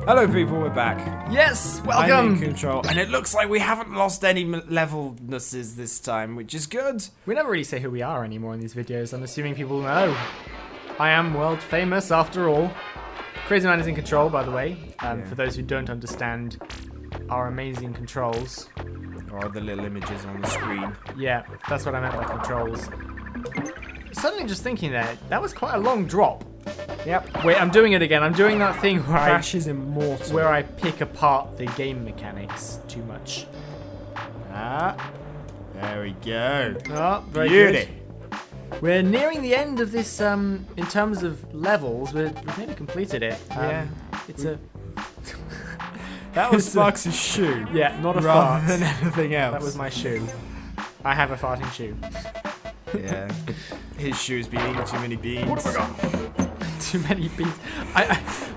Hello people, we're back. Yes, I'm welcome! in control, and it looks like we haven't lost any levelnesses this time, which is good. We never really say who we are anymore in these videos. I'm assuming people know. I am world famous after all. Crazy Man is in control, by the way. For those who don't understand our amazing controls. Or the little images on the screen. Yeah, that's what I meant by controls. Suddenly just thinking that was quite a long drop. Yep. Wait, I'm doing it again. I'm doing that thing where Crash is immortal. where I pick apart the game mechanics too much. Ah, there we go. Oh, very Beauty. good. We're nearing the end of this, in terms of levels. We've nearly completed it. Yeah. It's a... That was Sparks' shoe. Yeah, not a rather fart. than anything else. That was my shoe. I have a farting shoe. Yeah. His shoe's been eating too many beans. What have I got? Too many beans.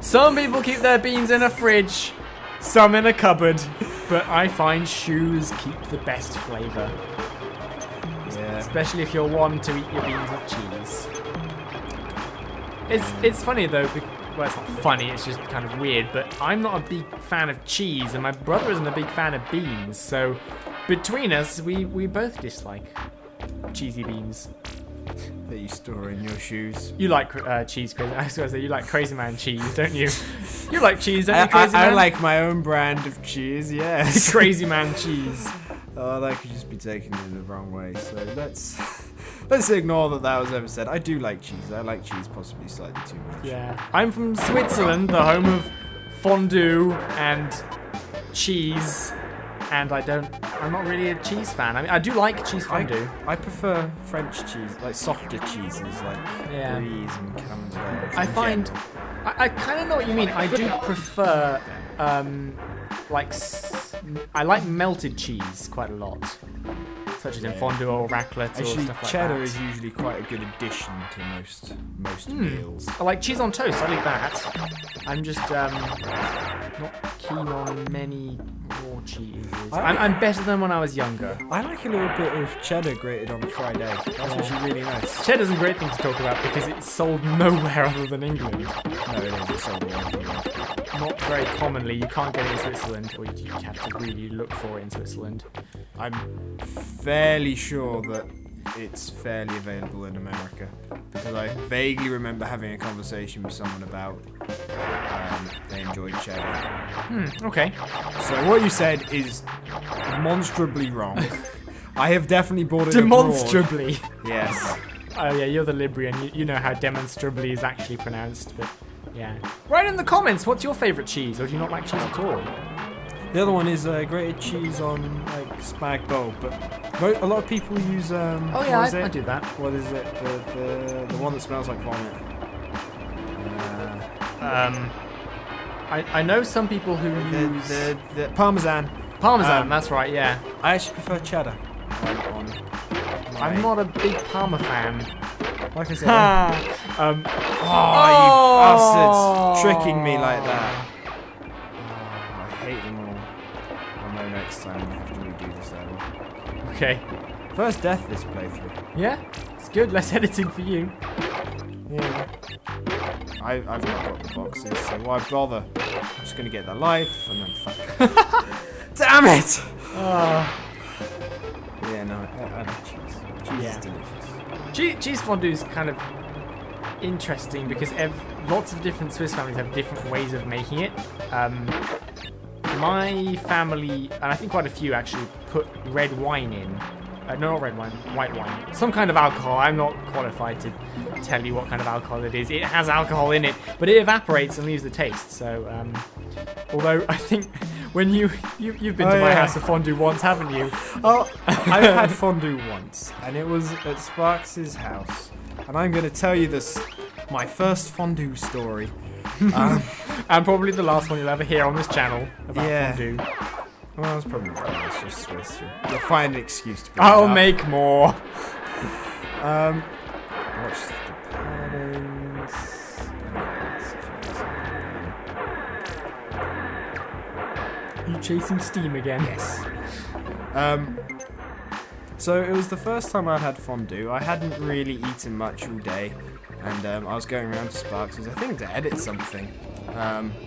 Some people keep their beans in a fridge, some in a cupboard, but I find shoes keep the best flavour. Yeah. Especially if you're one to eat your beans with cheese. It's funny though, well it's not funny, it's just kind of weird, but I'm not a big fan of cheese and my brother isn't a big fan of beans, so between us we both dislike cheesy beans. That you store in your shoes. You like cheese, Crazy. I was going to say you like Crazy Man cheese, don't you? You like cheese, don't you, Crazy Man? I like my own brand of cheese. Yes. Crazy Man cheese. Oh, that could just be taken in the wrong way. So let's ignore that was ever said. I do like cheese. I like cheese possibly slightly too much. Yeah. I'm from Switzerland, the home of fondue and cheese. And I'm not really a cheese fan. I mean, I do like cheese fondue. I prefer French cheese, like softer cheeses, like Brie and Camembert. I find, I kind of know what you mean. I do prefer, I like melted cheese quite a lot. Such as in fondue or raclette or stuff like cheddar that. is usually quite a good addition to most meals. I like cheese on toast, I like that. I'm just not keen on many raw cheeses. I'm better than when I was younger. I like a little bit of cheddar grated on a fried egg. That's actually really nice. Cheddar's a great thing to talk about because it's sold nowhere other than England. No, it is. It's sold all over the world. Not very commonly. You can't get it in Switzerland, or you have to really look for it in Switzerland. I'm fairly sure that it's fairly available in America because I vaguely remember having a conversation with someone about they enjoyed cheddar. Okay. So what you said is demonstrably wrong. I have definitely bought it Demonstrably. abroad. Yes. Oh yeah, you're the Librian. You know how demonstrably is actually pronounced, but yeah. Write in the comments, what's your favourite cheese, or do you not like cheese at all? The other one is grated cheese on like spag bowl, but a lot of people use. Oh yeah, I do that. What is it? The one that smells like vomit. I know some people who use the Parmesan. Parmesan. That's right. Yeah. I actually prefer cheddar. I'm not a big Parma fan. Like I said. You bastards! Tricking me like that. I hate them all. I'll know next time I have to redo this level. Okay. First death this playthrough. Yeah, it's good. Less editing for you. Yeah. I've not got the boxes, so why bother? I'm just gonna get the life and then fuck. Damn it! Yeah, no, I like cheese. Cheese is delicious. Cheese fondue is kind of interesting because lots of different Swiss families have different ways of making it. My family, and I think quite a few actually, put red wine in. No, not red wine, white wine. Some kind of alcohol. I'm not qualified to tell you what kind of alcohol it is. It has alcohol in it, but it evaporates and leaves the taste. So, although I think when you've been to my house of fondue once, haven't you? Oh, I've had fondue once, and it was at Sparks' house. And I'm going to tell you my first fondue story. And probably the last one you'll ever hear on this channel about fondue. Well, it's probably not. It's just Swiss. You'll find an excuse to bring I'll it up. make more. Watch the patterns. You chasing steam again? Yes. So it was the first time I'd had fondue. I hadn't really eaten much all day, and I was going around to Sparks' I think to edit something.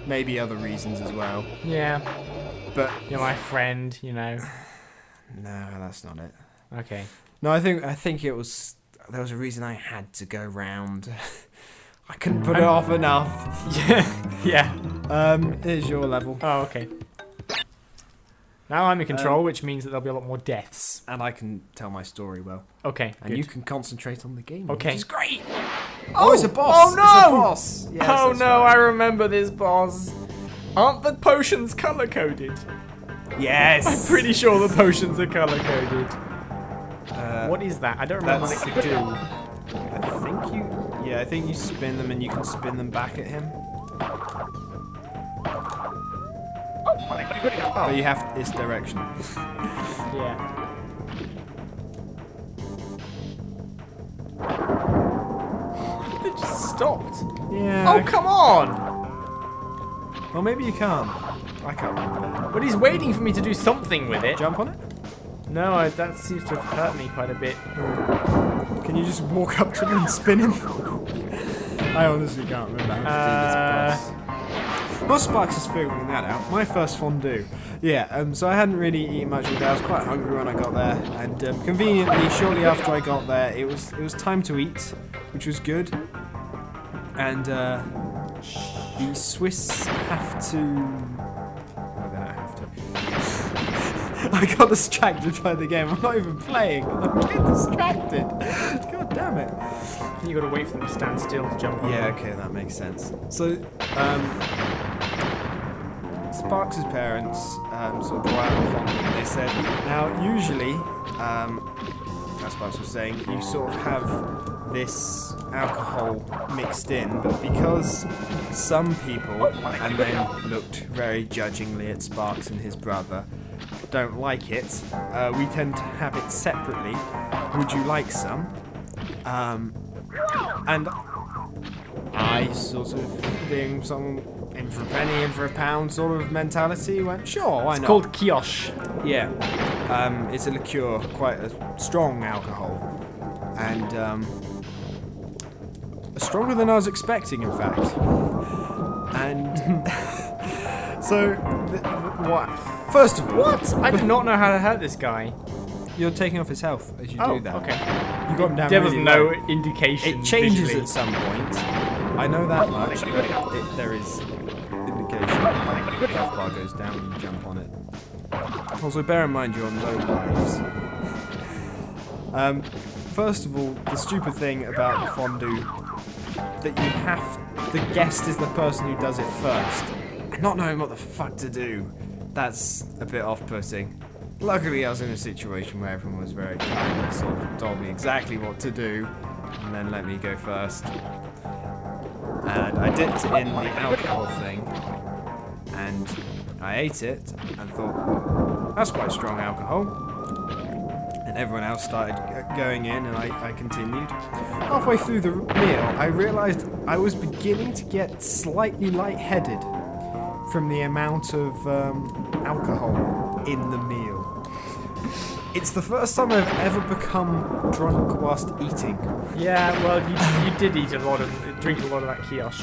Maybe other reasons as well. Yeah. But You're my friend, you know. no, that's not it. Okay. No, I think there was a reason I had to go round. I couldn't put it off enough. Yeah. Here's your level. Oh, okay. Now I'm in control, which means that there'll be a lot more deaths. And I can tell my story well. Okay, And good. you can concentrate on the game. Okay. Which is great. Oh, it's a boss. Oh, no! It's a boss. Yes, Oh that's no, right. I remember this boss. Aren't the potions color-coded? Yes. I'm pretty sure the potions are color-coded. Uh, What is that? I don't remember what that's- it could do. I think you spin them and you can spin them back at him. But you have this direction. Yeah. It just stopped. Yeah. Oh, come on! Well, maybe you can't. I can't remember. But he's waiting for me to do something with it. Jump on it? No, that seems to have hurt me quite a bit. Can you just walk up to him and spin him? I honestly can't remember how to do this boss. Well, Sparks is figuring that out. My first fondue. Yeah, so I hadn't really eaten much of it. I was quite hungry when I got there, and conveniently, shortly after I got there, it was time to eat, which was good. And the Swiss have to. Oh, they don't have to. I got distracted by the game. I'm not even playing. I'm getting distracted. God damn it. You gotta wait for them to stand still to jump on. Yeah, okay, that makes sense. So, Sparks' parents sort of brought out the fondue, and they said, now, usually, as Sparks was saying, you sort of have this alcohol mixed in, but because some people, and then looked very judgingly at Sparks and his brother, don't like it, we tend to have it separately. Would you like some? And I sort of, being someone in for a penny, in for a pound sort of mentality, went, sure, why not? It's called Kiosh. Yeah. It's a liqueur, quite a strong alcohol. And stronger than I was expecting, in fact. And so, what? First of all, What? I do not know how to hurt this guy. you're taking off his health as you Oh, do that. okay. You got him down There was really no low. indication. It changes visually. at some point. I know that much, but there is indication. The health bar goes down when you jump on it. Also, bear in mind you're on low lives. First of all, the stupid thing about the fondue that you have, the guest is the person who does it first, and not knowing what the fuck to do. That's a bit off-putting. Luckily, I was in a situation where everyone was very kind and sort of told me exactly what to do, and then let me go first. And I dipped it in the alcohol thing, and I ate it, and thought, that's quite strong alcohol. And everyone else started going in, and I continued. Halfway through the meal, I realised I was beginning to get slightly lightheaded from the amount of alcohol in the meal. It's the first time I've ever become drunk whilst eating. Yeah, well, you did drink a lot of that Kiosh.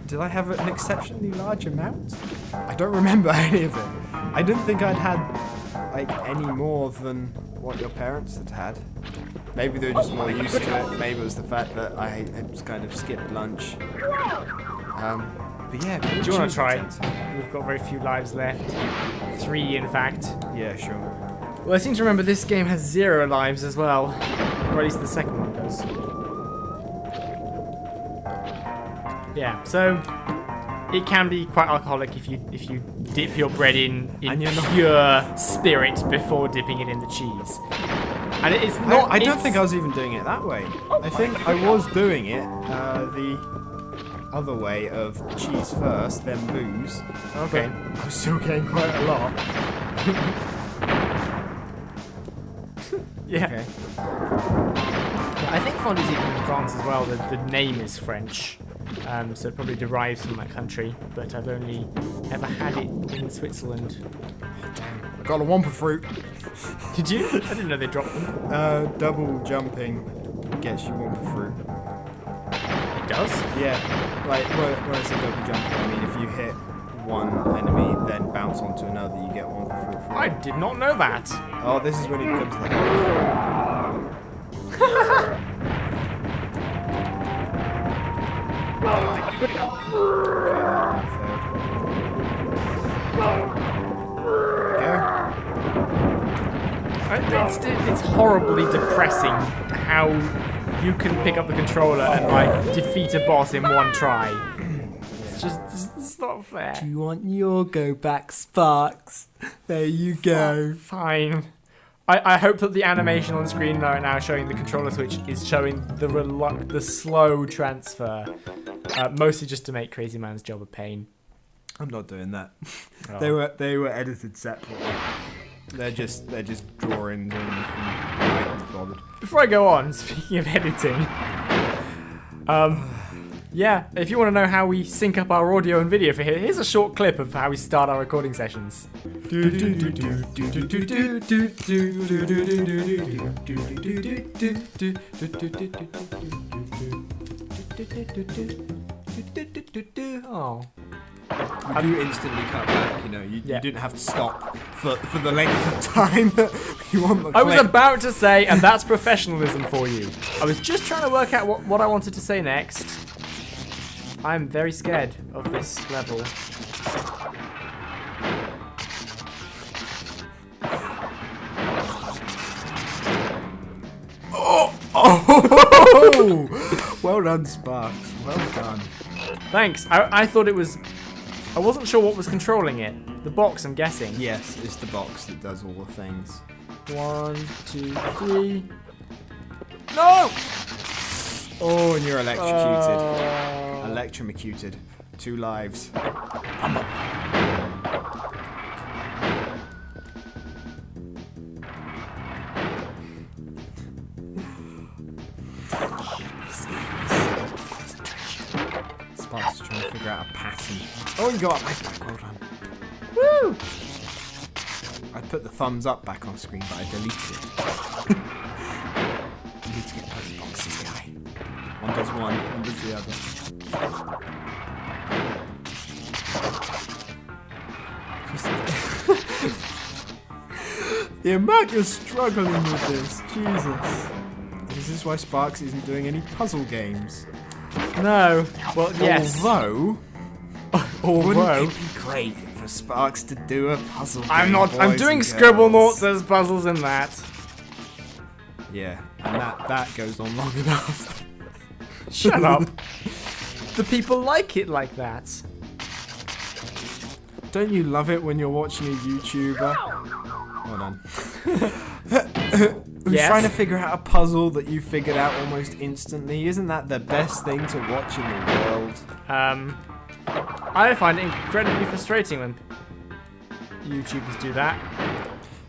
Did I have an exceptionally large amount? I don't remember any of it. I didn't think I'd had like any more than what your parents had had. Maybe they were just more used to it. Maybe it was the fact that I had kind of skipped lunch. But yeah, Do you want to try? We've got very few lives left. 3, in fact. Yeah, sure. Well, I seem to remember this game has 0 lives as well. Or at least the second one does. Yeah, so it can be quite alcoholic if you dip your bread in pure spirit before dipping it in the cheese. And it's not. I don't think I was even doing it that way. I think I was doing it the other way of cheese first, then booze. Okay. But I was still getting quite a lot. Yeah. Okay. I think fondue's eaten in France as well. The name is French, so it probably derives from that country. But I've only ever had it in Switzerland. I got a Wumpa fruit. Did you? I didn't know they dropped them. Double jumping gets you Wumpa fruit. It does. Yeah, like when I say double jump, I mean if you hit one enemy, then bounce onto another, you get one for free. I did not know that. Oh, this is when he becomes the head. It's horribly depressing how you can pick up the controller and like defeat a boss in one try. It's not fair. Do you want your go back, Sparks? There you go. Fine. I hope that the animation on screen right now showing the controller switch is showing the slow transfer. Mostly just to make Crazy Man's job a pain. I'm not doing that. Oh. They were edited separately. They're just drawings and I can't be bothered. Before I go on, speaking of editing, yeah, if you want to know how we sync up our audio and video for here, here's a short clip of how we start our recording sessions. Oh. You do instantly cut back, you know. You didn't have to stop for the length of time that you want the clip. I was about to say, and that's professionalism for you. I was just trying to work out what I wanted to say next. I'm very scared of this level. Oh! Well done, Sparks. Well done. Thanks. I thought it was... I wasn't sure what was controlling it. The box, I'm guessing. Yes, it's the box that does all the things. 1, 2, 3... No! Oh, and you're electrocuted. Electrocuted. 2 lives. Sparks is trying to figure out a pattern. Oh, you got a life back. Well done. Woo! I put the thumbs up back on screen, but I deleted it. You need to get those boxes, guy. One does one does the other. The amount you're struggling with this, Jesus. This is why Sparks isn't doing any puzzle games. No. Well, yes. Although wouldn't it be great for Sparks to do a puzzle game? I'm doing Scribblenauts puzzles in that. Yeah, and that goes on long enough. Shut up. The people like it like that. Don't you love it when you're watching a YouTuber? Hold on. Who's trying to figure out a puzzle that you figured out almost instantly? Isn't that the best thing to watch in the world? I find it incredibly frustrating when YouTubers do that.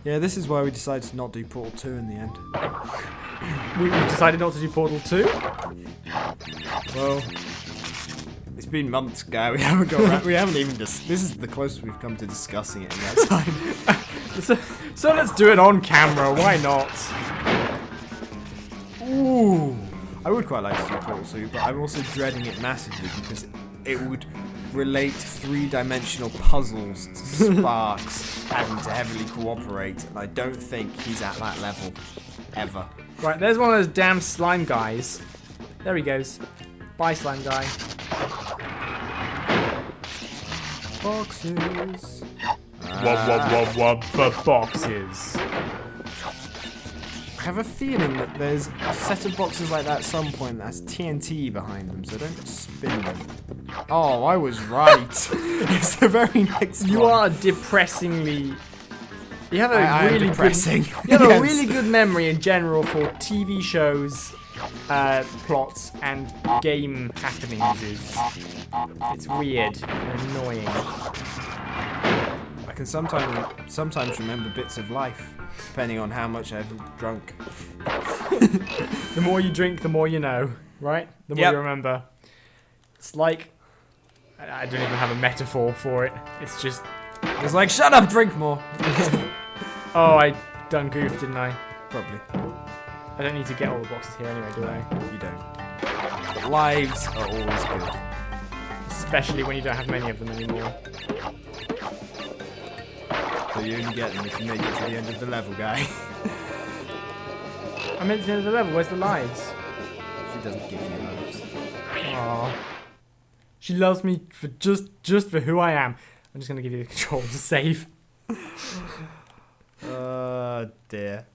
Yeah, this is why we decided to not do Portal 2 in the end. We decided not to do Portal 2? Well, it's been months ago. We haven't got around, we haven't even this is the closest we've come to discussing it in that time. So let's do it on camera, why not? Ooh. I would quite like to do Portal 2, but I'm also dreading it massively because it would relate 3-dimensional puzzles to Sparks having to heavily cooperate, and I don't think he's at that level. Ever. Right, there's one of those damn slime guys. There he goes. Bye, slime guy. Boxes. Boxes. I have a feeling that there's a set of boxes like that at some point that has TNT behind them, so don't spin them. Oh, I was right. It's the very next one. You are depressingly... You have a really depressing. Good... You have a really good memory in general for TV shows, plots, and game happenings. It's weird and annoying. I can sometimes remember bits of life, depending on how much I've drunk. The more you drink, the more you know, right? The more you remember. It's like... I don't even have a metaphor for it. It's just... It's like, shut up, drink more. Oh, I done goofed, didn't I? Probably. I don't need to get all the boxes here anyway, do I? You don't. But lives are always good. Especially when you don't have many of them anymore. So you only get them if you make it to the end of the level, guy. I meant to the end of the level. Where's the lives? She doesn't give you lives. Aww. She loves me for just for who I am. I'm just gonna give you the control to save. Oh dear.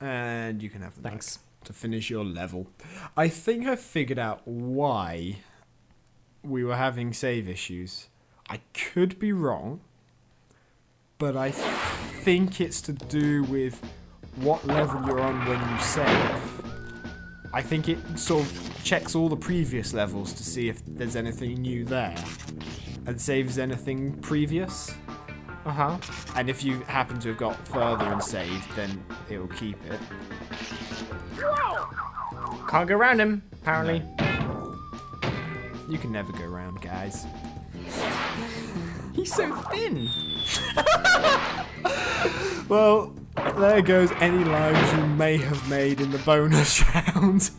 And you can have them. Thanks. Back to finish your level. I think I figured out why we were having save issues. I could be wrong, but I think it's to do with what level you're on when you save. I think it sort of checks all the previous levels to see if there's anything new there, and saves anything previous. Uh-huh. And if you happen to have got further and saved, then it will keep it. Can't go around him, apparently. No. You can never go around, guys. He's so thin. Well, there goes any lives you may have made in the bonus round.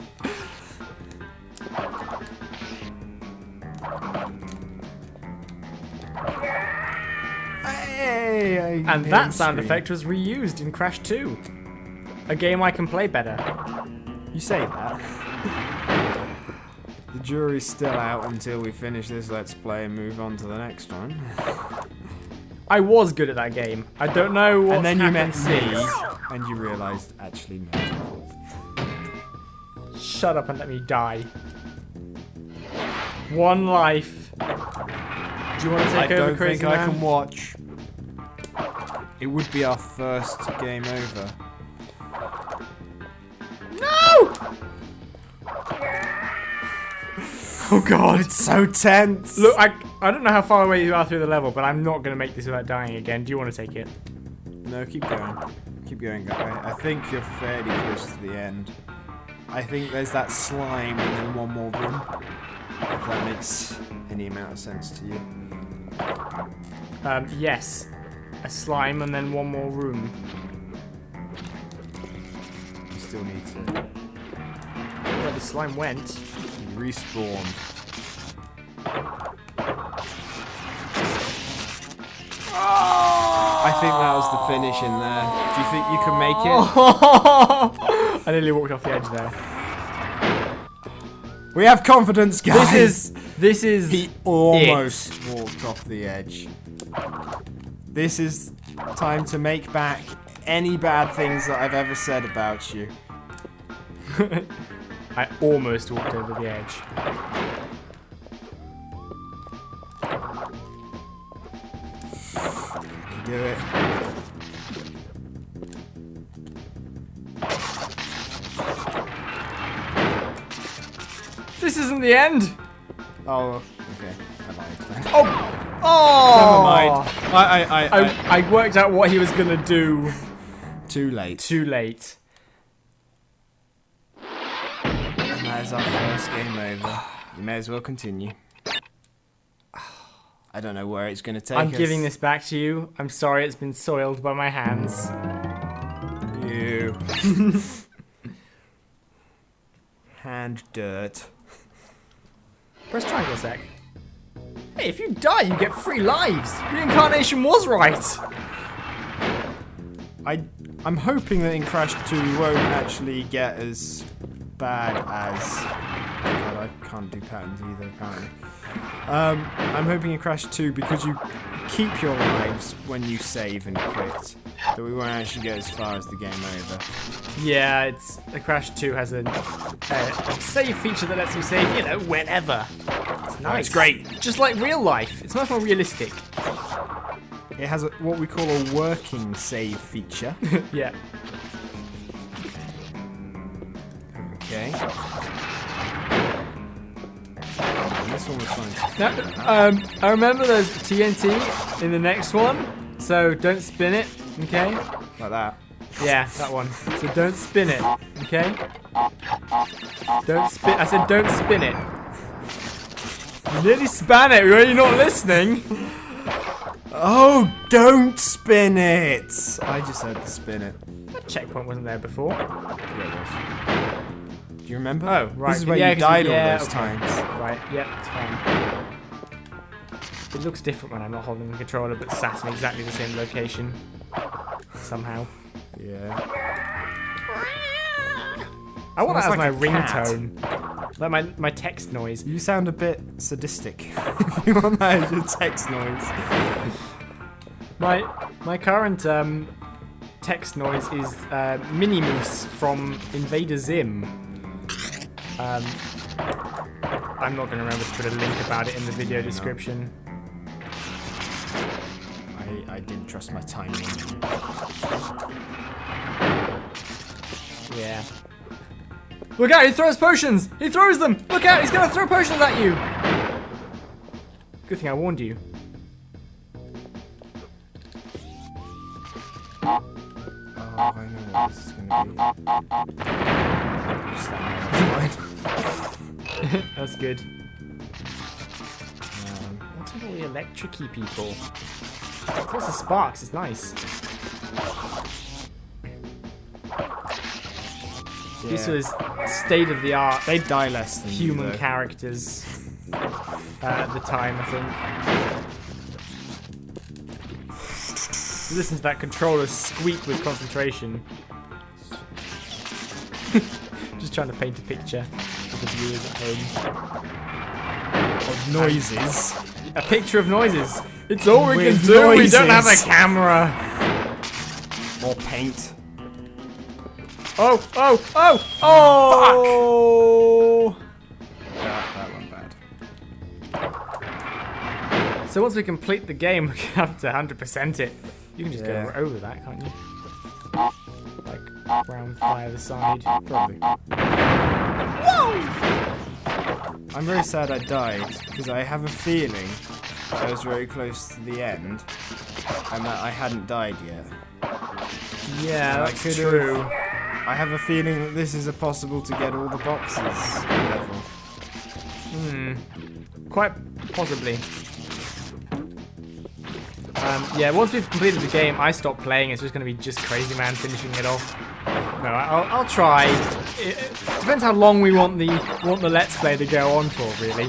Hey, And that sound effect was reused in Crash 2. A game I can play better. You say that. The jury's still out until we finish this Let's Play and move on to the next one. I was good at that game. I don't know what. And then you met me, since. and you realised, actually, no. Shut up and let me die. One life. Do you want to take over Crazy I Man? can watch. It would be our first game over. No! Oh god. It's so tense. Look, I don't know how far away you are through the level, but I'm not going to make this without dying again. Do you want to take it? No, keep going. Keep going, guy. I think you're fairly close to the end. I think there's that slime and then one more room. If that makes any amount of sense to you. Yes. A slime and then one more room. You still need to Where the slime went. respawn. I think that was the finish in there. Do you think you can make it? I nearly walked off the edge there. We have confidence, guys. This is He almost walked off the edge. This is time to make back any bad things that I've ever said about you. I almost walked over the edge. You do it. This isn't the end. Oh, okay. I lied. Oh, Never mind. I worked out what he was gonna do. Too late. Too late. And that is our first game over. You may as well continue. I don't know where it's going to take us. I'm giving this back to you. I'm sorry it's been soiled by my hands. You. Hand dirt. Press triangle sec. Hey, if you die, you get 3 lives. Reincarnation was right. I'm hoping that in Crash 2 we won't actually get as bad as... God, I can't do patterns either, apparently. I'm hoping in Crash 2, because you keep your lives when you save and quit, that we won't actually get as far as the game over. Yeah, it's the Crash 2 has a save feature that lets you save, you know, whenever. It's nice. It's great. Just like real life. It's much more realistic. It has what we call a working save feature. Yeah. Okay. This one was fun. Now, I remember there's TNT in the next one, so don't spin it, okay? Like that. Yeah, that one. So don't spin it, okay? Don't spin. I said don't spin it. You nearly span it. Were you not listening? Oh, don't spin it! I just had to spin it. That checkpoint wasn't there before. Yeah, it was. Do you remember? Oh, right. This is where yeah, you died all those okay. times. Right, yep, it's fine. It looks different when I'm not holding the controller, but sat in exactly the same location. Somehow. Yeah. I want that as Sounds my like a cat. ringtone. Like my text noise. You sound a bit sadistic. If you want that as your text noise. My current text noise is Mini Moose from Invader Zim. I'm not going to remember to put a link about it in the video description. I didn't trust my timing. Yeah. Look out, he throws potions! He throws them! Look out, he's going to throw potions at you! Good thing I warned you. Oh, I know what this is going to be. Just stand there, That's good. What's with all the electric-y people? Lots of sparks, it's nice. Yeah. This was state-of-the-art They die less than human you, though. characters at the time, I think. Listen to that controller squeak with concentration. Just trying to paint a picture for the viewers at home. Of noises. A picture of noises. It's all we With can do. We don't have a noises. camera. Or paint. Oh! Oh! Oh! Oh! That went bad. So once we complete the game, we have to 100% it. You can just Yeah. go over that, can't you? Like round by the side. Probably. I'm very sad I died, because I have a feeling that I was very close to the end, and that I hadn't died yet. Yeah, I that's could've- true. I have a feeling that this is a possible to get all the boxes level. Quite possibly. Yeah, once we've completed the game, I stop playing. It's just going to be just Crazy Man finishing it off. No, I'll try. It depends how long we want the Let's Play to go on for, really.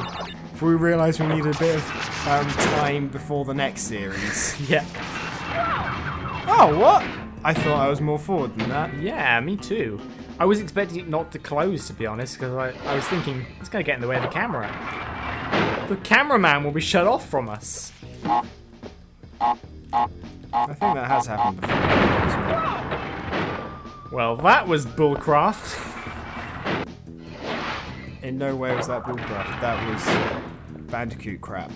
If we realise we need a bit of time before the next series. Yeah. Oh, what? I thought I was more forward than that. Yeah, me too. I was expecting it not to close, to be honest, because I was thinking, it's going to get in the way of the camera. The cameraman will be shut off from us. I think that has happened before. Well, that was bullcraft. In no way was that bullcraft. That was Bandicoot crap.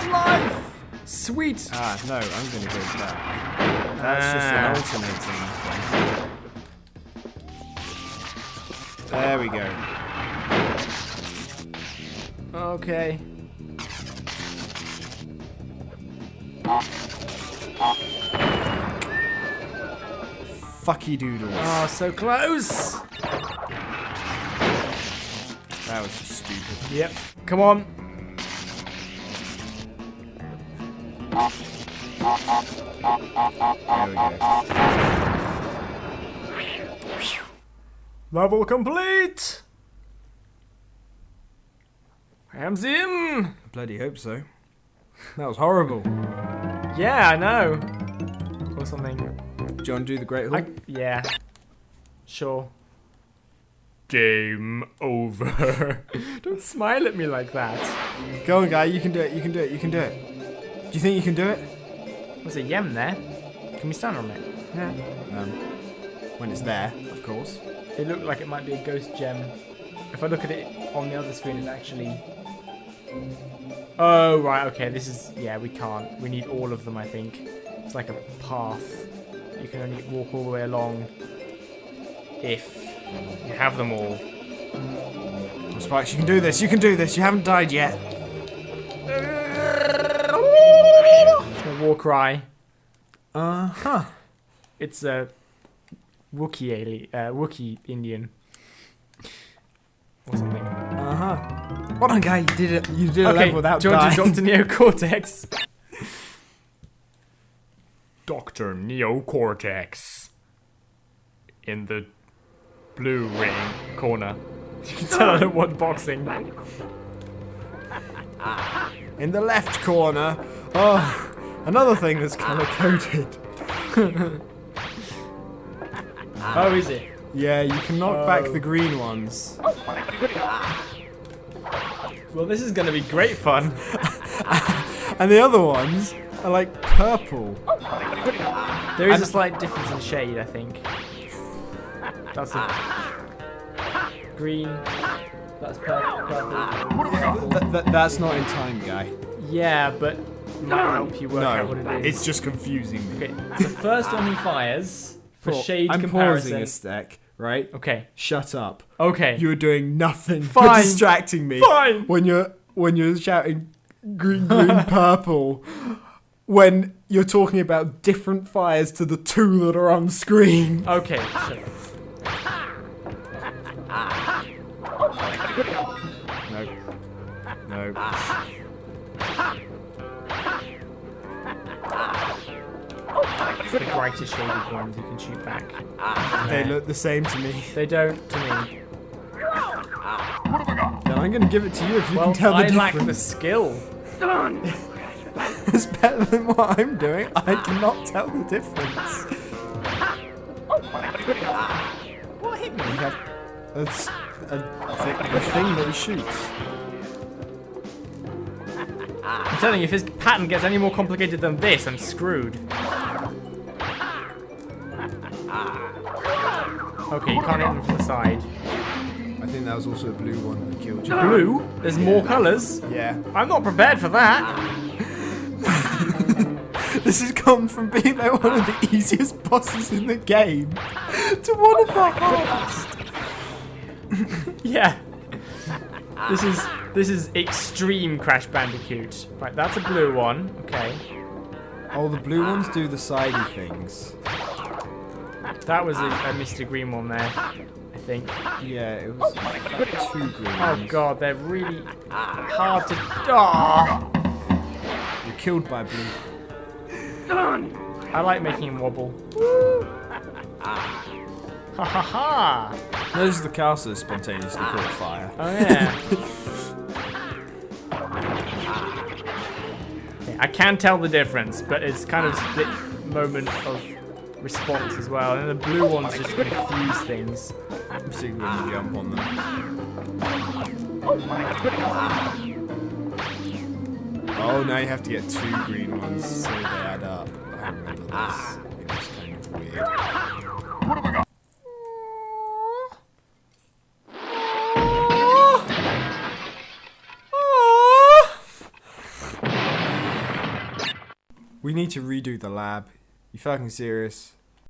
Life! Sweet! Ah, no, I'm going to go back. That's just an alternating thing. There we go. Okay. Fucky doodles. Oh, so close! That was just stupid. Yep. Come on. There we go. Level complete! Hands in! I bloody hope so. That was horrible. Yeah, I know. Or something. Do you want to do the Great Hall? Yeah. Sure. Game over. Don't smile at me like that. Go on, guy. You can do it. You can do it. You can do it. Do you think you can do it? There's a yem there. Can we stand on it? Yeah. When it's there, of course. It looked like it might be a ghost gem. If I look at it on the other screen, it's actually... Oh, right, okay, this is... Yeah, we can't. We need all of them, I think. It's like a path. You can only walk all the way along if you have them all. Spikes, you can do this. You can do this. You haven't died yet. It's a war cry. Uh-huh. It's a Wookiee Indian. Or something. Uh-huh. Well done, guy. You did it. You did a Okay, level without George dying. Dr. Neo-Cortex. Dr. Neo-Cortex. In the blue ring corner. You can tell I don't watch boxing. In the left corner. Oh, another thing that's color coded. Oh, is it? Yeah, you can knock back the green ones. Well, this is gonna be great fun. And the other ones are like purple. There is a slight difference in shade, I think. That's a green. That's purple. That's not in time, guy. Yeah, but might help you work out what it is. It's just confusing me. Okay, the first one he fires for shade I'm comparison. pausing a stack, right? Okay. Shut up. Okay. You're doing nothing Fine. but distracting me. Fine. When you're shouting green, purple, when you're talking about different fires to the two that are on screen. Okay. So. No. It's the brighter shaded ones you can shoot back. They look the same to me. They don't to me. Then I'm going to give it to you if you Well, can tell the I difference. lack the skill. It's better than what I'm doing. I cannot tell the difference. What hit me? You have the thing that he shoots. I'm telling you, if his pattern gets any more complicated than this, I'm screwed. Okay, you can't hit them from the side. I think that was also a blue one that killed you. Blue? There's more colours? Yeah. I'm not prepared for that. This has gone from being like one of the easiest bosses in the game to one of the hardest. Yeah. This is extreme Crash Bandicoot. Right, that's a blue one. Okay. Oh, the blue ones do the sidey things. That was a Mr. Green one there, I think. Yeah, it was like two green Oh ones. god, they're really hard to... Oh! You're killed by blue. I like making him wobble. Ha ha ha! Those are the castles spontaneously caught fire. Oh yeah. Okay, I can tell the difference, but it's kind of split moment of response as well. And the blue ones just confuse things. Particularly when you jump on them. Oh, now you have to get two green ones so they add up. I remember this. It was kind of weird. We need to redo the lab. You fucking serious?